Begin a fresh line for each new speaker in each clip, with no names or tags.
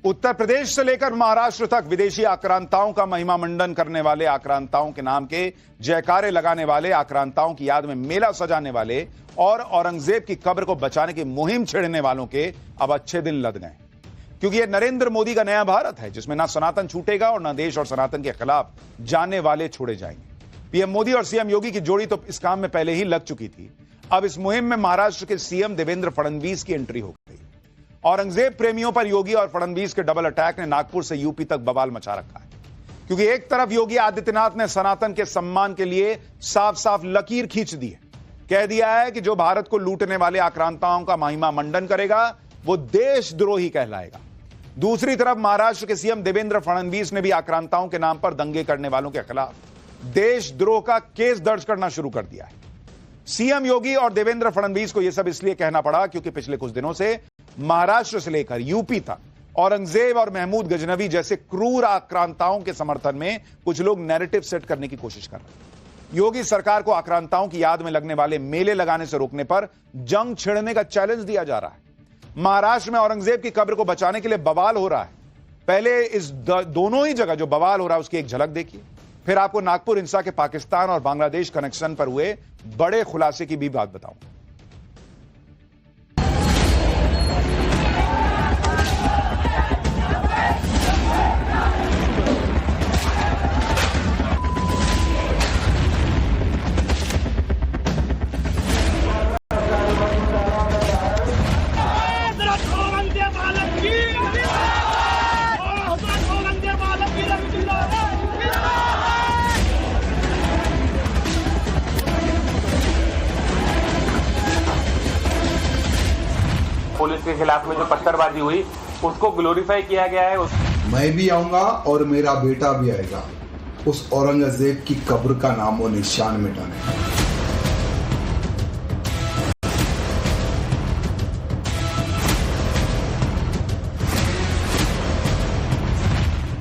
उत्तर प्रदेश से लेकर महाराष्ट्र तक विदेशी आक्रांताओं का महिमा मंडन करने वाले, आक्रांताओं के नाम के जयकारे लगाने वाले, आक्रांताओं की याद में मेला सजाने वाले और औरंगजेब की कब्र को बचाने की मुहिम छेड़ने वालों के अब अच्छे दिन लद गए, क्योंकि यह नरेंद्र मोदी का नया भारत है जिसमें ना सनातन छूटेगा और ना देश और सनातन के खिलाफ जाने वाले छोड़े जाएंगे। पीएम मोदी और सीएम योगी की जोड़ी तो इस काम में पहले ही लग चुकी थी। अब इस मुहिम में महाराष्ट्र के सीएम देवेंद्र फडणवीस की एंट्री हो गई। औरंगजेब प्रेमियों पर योगी और फडणवीस के डबल अटैक ने नागपुर से यूपी तक बवाल मचा रखा है, क्योंकि एक तरफ योगी आदित्यनाथ ने सनातन के सम्मान के लिए साफ साफ लकीर खींच दी है, कह दिया है कि जो भारत को लूटने वाले आक्रांताओं का महिमा मंडन करेगा वो देशद्रोही कहलाएगा। दूसरी तरफ महाराष्ट्र के सीएम देवेंद्र फडणवीस ने भी आक्रांताओं के नाम पर दंगे करने वालों के खिलाफ देशद्रोह का केस दर्ज करना शुरू कर दिया है। सीएम योगी और देवेंद्र फडणवीस को यह सब इसलिए कहना पड़ा क्योंकि पिछले कुछ दिनों से महाराष्ट्र से लेकर यूपी तक औरंगजेब और महमूद गजनवी जैसे क्रूर आक्रांताओं के समर्थन में कुछ लोग नैरेटिव सेट करने की कोशिश कर रहे हैं। योगी सरकार को आक्रांताओं की याद में लगने वाले मेले लगाने से रोकने पर जंग छेड़ने का चैलेंज दिया जा रहा है। महाराष्ट्र में औरंगजेब की कब्र को बचाने के लिए बवाल हो रहा है। पहले इस दोनों ही जगह जो बवाल हो रहा है उसकी एक झलक देखिए, फिर आपको नागपुर हिंसा के पाकिस्तान और बांग्लादेश कनेक्शन पर हुए बड़े खुलासे की भी बात बताऊंगा।
पुलिस के खिलाफ में जो पत्थरबाजी हुई उसको ग्लोरीफाई किया गया है।
मैं भी आऊंगा और मेरा बेटा भी आएगा उस औरंगजेब की कब्र का नामो निशान मिटाने।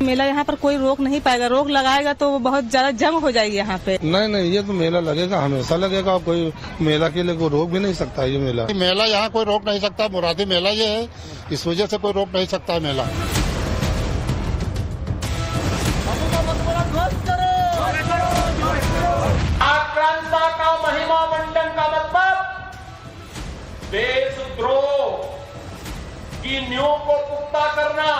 मेला यहाँ पर कोई रोक नहीं पाएगा, रोक लगाएगा तो बहुत ज्यादा जंग हो जाएगी यहाँ पे।
नहीं, ये तो मेला लगेगा, हमेशा लगेगा। कोई मेला के लिए कोई रोक भी नहीं सकता। ये मेला यहाँ कोई रोक नहीं सकता। मुरादी मेला ये है, इस वजह से कोई रोक नहीं सकता है मेला।
आक्रांता का महिमा मंडन का मतलब देशद्रोह की नींव को पुख्ता करना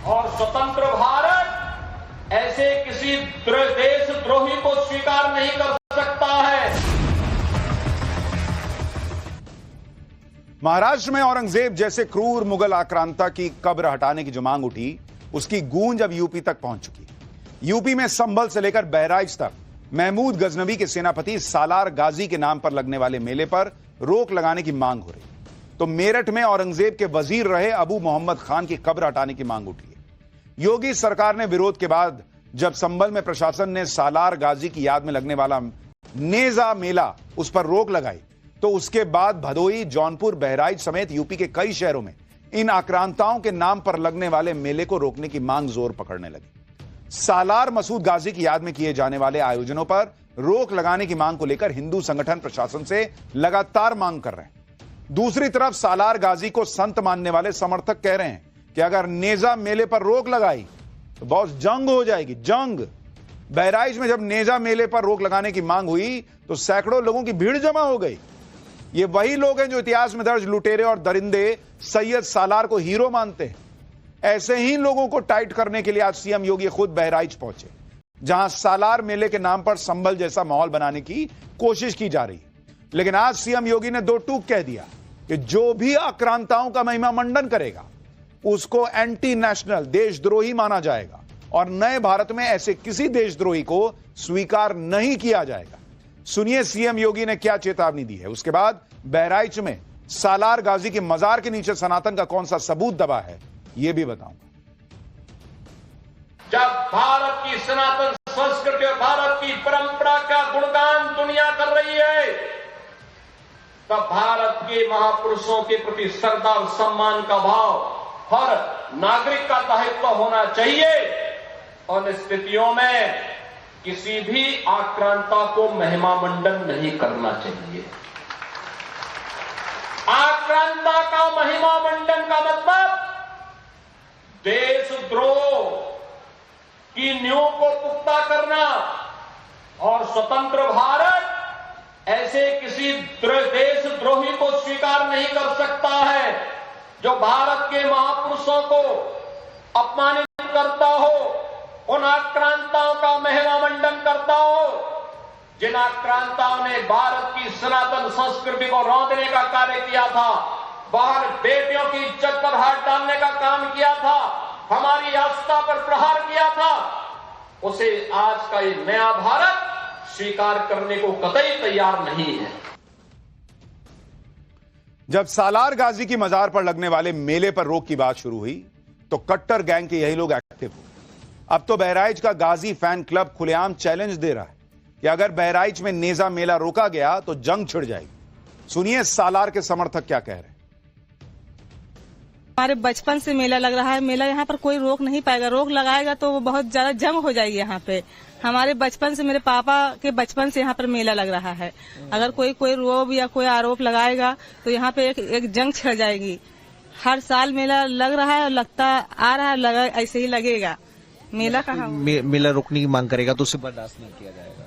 और स्वतंत्र भारत ऐसे किसी देशद्रोही को स्वीकार नहीं कर सकता है।
महाराष्ट्र में औरंगजेब जैसे क्रूर मुगल आक्रांता की कब्र हटाने की जो मांग उठी उसकी गूंज अब यूपी तक पहुंच चुकी है। यूपी में संभल से लेकर बहराइच तक महमूद गजनवी के सेनापति सालार गाजी के नाम पर लगने वाले मेले पर रोक लगाने की मांग हो रही। तो मेरठ में औरंगजेब के वजीर रहे अबू मोहम्मद खान की कब्र हटाने की मांग उठी है। योगी सरकार ने विरोध के बाद जब संभल में प्रशासन ने सालार गाजी की याद में लगने वाला नेजा मेला उस पर रोक लगाई, तो उसके बाद भदोही, जौनपुर, बहराइच समेत यूपी के कई शहरों में इन आक्रांताओं के नाम पर लगने वाले मेले को रोकने की मांग जोर पकड़ने लगी। सालार मसूद गाजी की याद में किए जाने वाले आयोजनों पर रोक लगाने की मांग को लेकर हिंदू संगठन प्रशासन से लगातार मांग कर रहे हैं। दूसरी तरफ सालार गाजी को संत मानने वाले समर्थक कह रहे हैं कि अगर नेजा मेले पर रोक लगाई तो बहुत जंग हो जाएगी, जंग। बहराइच में जब नेजा मेले पर रोक लगाने की मांग हुई तो सैकड़ों लोगों की भीड़ जमा हो गई। ये वही लोग हैं जो इतिहास में दर्ज लुटेरे और दरिंदे सैयद सालार को हीरो मानते हैं। ऐसे ही लोगों को टाइट करने के लिए आज सीएम योगी खुद बहराइच पहुंचे, जहां सालार मेले के नाम पर संभल जैसा माहौल बनाने की कोशिश की जा रही है। लेकिन आज सीएम योगी ने दो टूक कह दिया कि जो भी आक्रांताओं का महिमा मंडन करेगा उसको एंटी नेशनल, देशद्रोही माना जाएगा और नए भारत में ऐसे किसी देशद्रोही को स्वीकार नहीं किया जाएगा। सुनिए सीएम योगी ने क्या चेतावनी दी है। उसके बाद बहराइच में सालार गाजी के मजार के नीचे सनातन का कौन सा सबूत दबा है यह भी बताऊंगा।
जब भारत की सनातन संस्कृति और भारत की परंपरा का गुणगान दुनिया कर रही है, तब भारत के महापुरुषों के प्रति श्रद्धा और सम्मान का भाव हर नागरिक का दायित्व होना चाहिए। और स्थितियों में किसी भी आक्रांता को महिमा मंडन नहीं करना चाहिए। आक्रांता का महिमा मंडन का मतलब करना और स्वतंत्र भारत ऐसे किसी देशद्रोही को स्वीकार नहीं कर सकता है जो भारत के महापुरुषों को अपमानित करता हो, उन आक्रांताओं का महिमा मंडन करता हो जिन आक्रांताओं ने भारत की सनातन संस्कृति को रौंदने का कार्य किया था, बाहर बेटियों की इज्जत पर हाथ डालने का काम किया था, हमारी आस्था पर प्रहार किया था, उसे आज का ये नया भारत स्वीकार करने को कतई तैयार नहीं है।
जब सालार गाजी की मजार पर लगने वाले मेले पर रोक की बात शुरू हुई तो कट्टर गैंग के यही लोग एक्टिव हुए। अब तो बहराइच का गाजी फैन क्लब खुलेआम चैलेंज दे रहा है कि अगर बहराइच में नेजा मेला रोका गया तो जंग छिड़ जाएगी। सुनिए सालार के समर्थक क्या कह रहे हैं।
हमारे बचपन से मेला लग रहा है, मेला यहाँ पर कोई रोक नहीं पाएगा, रोक लगाएगा तो बहुत ज्यादा जंग हो जाएगी यहाँ पे। हमारे बचपन से, मेरे पापा के बचपन से यहाँ पर मेला लग रहा है, अगर कोई रोब या कोई आरोप लगाएगा तो यहाँ पे एक जंग छिड़ जाएगी। हर साल मेला लग रहा है और लगता आ रहा है, लगा ऐसे ही लगेगा। मेला कहाँ
मेला रोकने की मांग करेगा तो उसे बर्दाश्त नहीं किया जाएगा,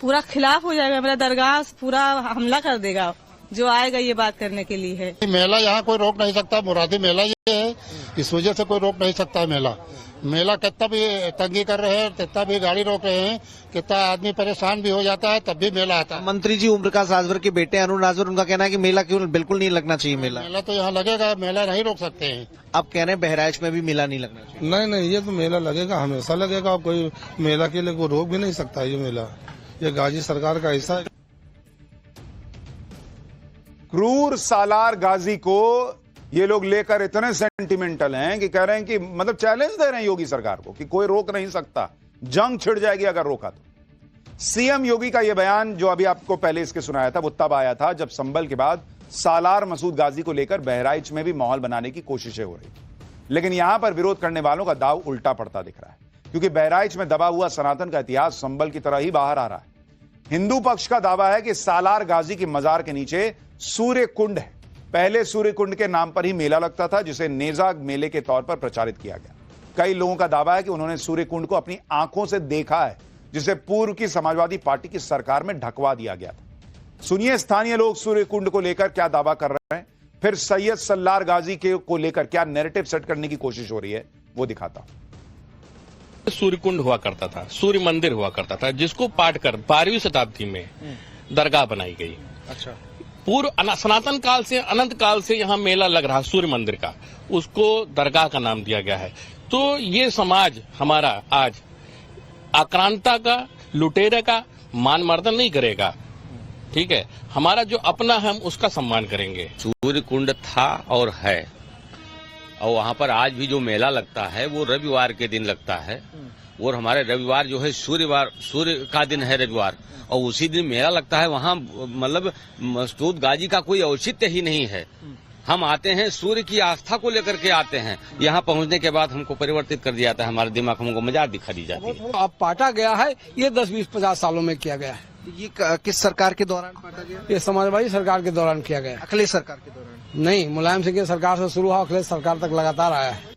पूरा खिलाफ हो जाएगा, मेरा दरगाह पूरा हमला कर देगा जो आएगा ये बात करने के लिए है।
मेला यहाँ कोई रोक नहीं सकता, मुरादी मेला ये है, इस वजह से कोई रोक नहीं सकता। मेला कितना भी तंगी कर रहे हैं, कितना भी गाड़ी रोक रहे हैं, कितना आदमी परेशान भी हो जाता है, तब भी मेला आता है।
मंत्री जी ओम प्रकाश राजभर के बेटे अरुण राजभर, उनका कहना है कि मेला क्यों बिल्कुल नहीं लगना चाहिए।
मेला तो यहाँ लगेगा, मेला नहीं रोक सकते हैं।
आप कह रहे हैं बहराइच में भी मेला नहीं लगना चाहिए।
नहीं, ये तो मेला लगेगा, हमेशा लगेगा। कोई मेला के लिए कोई रोक भी नहीं सकता। ये मेला ये गाजी सरकार का हिस्सा है।
क्रूर सालार गाजी को ये लोग लेकर इतने सेंटिमेंटल हैं कि कह रहे हैं कि मतलब चैलेंज दे रहे हैं योगी सरकार को कि कोई रोक नहीं सकता, जंग छिड़ जाएगी अगर रोका तो। सीएम योगी का यह बयान जो अभी आपको पहले इसके सुनाया था वो तब आया था जब संभल के बाद सालार मसूद गाजी को लेकर बहराइच में भी माहौल बनाने की कोशिशें हो रही। लेकिन यहां पर विरोध करने वालों का दाव उल्टा पड़ता दिख रहा है, क्योंकि बहराइच में दबा हुआ सनातन का इतिहास संभल की तरह ही बाहर आ रहा है। हिंदू पक्ष का दावा है कि सालार गाजी की मजार के नीचे सूर्य कुंड है। पहले सूर्य कुंड के नाम पर ही मेला लगता था, जिसे नेजा मेले के तौर पर प्रचारित किया गया। कई लोगों का दावा है कि उन्होंने सूर्य कुंड को अपनी आंखों से देखा है, जिसे पूर्व की समाजवादी पार्टी की सरकार में ढकवा दिया गया था। सुनिए स्थानीय लोग सूर्य कुंड को लेकर क्या दावा कर रहे हैं, फिर सैयद सल्लार गाजी को लेकर क्या नैरेटिव सेट करने की कोशिश हो रही है वो दिखाता हूं।
सूर्य कुंड हुआ करता था, सूर्य मंदिर हुआ करता था, जिसको पाट कर 12वीं शताब्दी में दरगाह बनाई गई।
अच्छा,
पूर्व सनातन काल से अनंत काल से यहाँ मेला लग रहा सूर्य मंदिर का, उसको दरगाह का नाम दिया गया है। तो ये समाज हमारा आज आक्रांता का, लुटेरे का मान मर्दन नहीं करेगा। ठीक है, हमारा जो अपना है हम उसका सम्मान करेंगे।
सूर्य कुंड था और है, और वहाँ पर आज भी जो मेला लगता है वो रविवार के दिन लगता है। और हमारे रविवार जो है सूर्य का दिन है रविवार, और उसी दिन मेला लगता है। वहाँ मतलब मसूद गाजी का कोई औचित्य ही नहीं है। हम आते हैं सूर्य की आस्था को लेकर के आते हैं। यहाँ पहुँचने के बाद हमको परिवर्तित कर दिया जाता है, हमारे दिमाग हमको मजाक दिखा दी जाती है।
अब पाटा गया है, ये 10, 20, 50 सालों में किया गया है।
ये किस सरकार के दौरान पाटा गया?
ये समाजवादी सरकार के दौरान किया गया।
अखिलेश सरकार के दौरान
नहीं, मुलायम सिंह की सरकार से शुरू हुआ, अखिलेश सरकार तक लगातार आया है।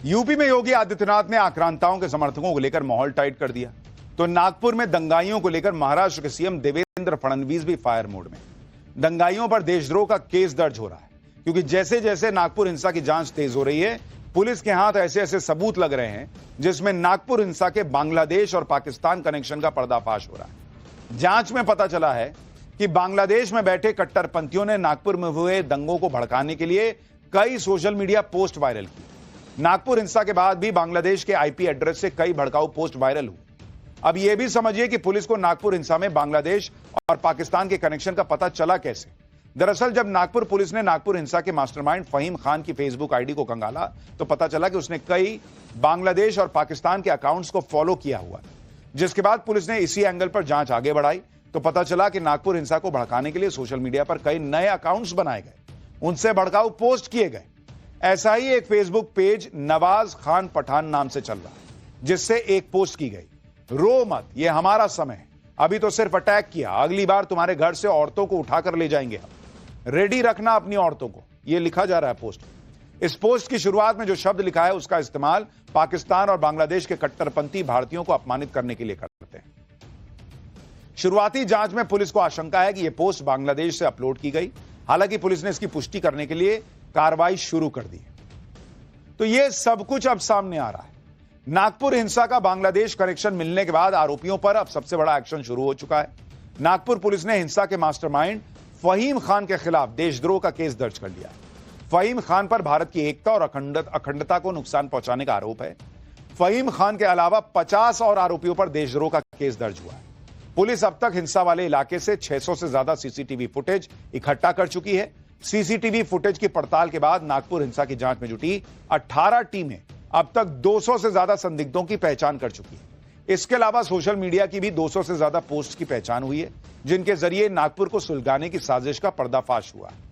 यूपी में योगी आदित्यनाथ ने आक्रांताओं के समर्थकों को लेकर माहौल टाइट कर दिया, तो नागपुर में दंगाइयों को लेकर महाराष्ट्र के सीएम देवेंद्र फडणवीस भी फायर मोड में। दंगाइयों पर देशद्रोह का केस दर्ज हो रहा है, क्योंकि जैसे जैसे नागपुर हिंसा की जांच तेज हो रही है, पुलिस के हाथ ऐसे ऐसे सबूत लग रहे हैं जिसमें नागपुर हिंसा के बांग्लादेश और पाकिस्तान कनेक्शन का पर्दाफाश हो रहा है। जांच में पता चला है कि बांग्लादेश में बैठे कट्टरपंथियों ने नागपुर में हुए दंगों को भड़काने के लिए कई सोशल मीडिया पोस्ट वायरल की। नागपुर हिंसा के बाद भी बांग्लादेश के आईपी एड्रेस से कई भड़काऊ पोस्ट वायरल हुए। अब यह भी समझिए कि पुलिस को नागपुर हिंसा में बांग्लादेश और पाकिस्तान के कनेक्शन का पता चला कैसे। दरअसल जब नागपुर पुलिस ने नागपुर हिंसा के मास्टरमाइंड फहीम खान की फेसबुक आईडी को खंगाला तो पता चला कि उसने कई बांग्लादेश और पाकिस्तान के अकाउंट्स को फॉलो किया हुआ। जिसके बाद पुलिस ने इसी एंगल पर जांच आगे बढ़ाई तो पता चला कि नागपुर हिंसा को भड़काने के लिए सोशल मीडिया पर कई नए अकाउंट्स बनाए गए, उनसे भड़काऊ पोस्ट किए गए। ऐसा ही एक फेसबुक पेज नवाज खान पठान नाम से चल रहा, जिससे एक पोस्ट की गई, रो मत, ये हमारा समय है, अभी तो सिर्फ अटैक किया, अगली बार तुम्हारे घर से औरतों को उठाकर ले जाएंगे हम, रेडी रखना अपनी औरतों को, ये लिखा जा रहा है पोस्ट। इस पोस्ट की शुरुआत में जो शब्द लिखा है उसका इस्तेमाल पाकिस्तान और बांग्लादेश के कट्टरपंथी भारतीयों को अपमानित करने के लिए करते हैं। शुरुआती जांच में पुलिस को आशंका है कि यह पोस्ट बांग्लादेश से अपलोड की गई। हालांकि पुलिस ने इसकी पुष्टि करने के लिए कार्रवाई शुरू कर दी। तो यह सब कुछ अब सामने आ रहा है। नागपुर हिंसा का बांग्लादेश कनेक्शन मिलने के बाद आरोपियों पर अब सबसे बड़ा एक्शन शुरू हो चुका है। नागपुर पुलिस ने हिंसा के मास्टरमाइंड फहीम खान के खिलाफ देशद्रोह का केस दर्ज कर लिया है। फहीम खान पर भारत की एकता और अखंडता को नुकसान पहुंचाने का आरोप है। फहीम खान के अलावा 50 और आरोपियों पर देशद्रोह का केस दर्ज हुआ है। पुलिस अब तक हिंसा वाले इलाके से 600 से ज्यादा सीसीटीवी फुटेज इकट्ठा कर चुकी है। सीसीटीवी फुटेज की पड़ताल के बाद नागपुर हिंसा की जांच में जुटी 18 टीमें अब तक 200 से ज्यादा संदिग्धों की पहचान कर चुकी है। इसके अलावा सोशल मीडिया की भी 200 से ज्यादा पोस्ट की पहचान हुई है, जिनके जरिए नागपुर को सुलगाने की साजिश का पर्दाफाश हुआ है।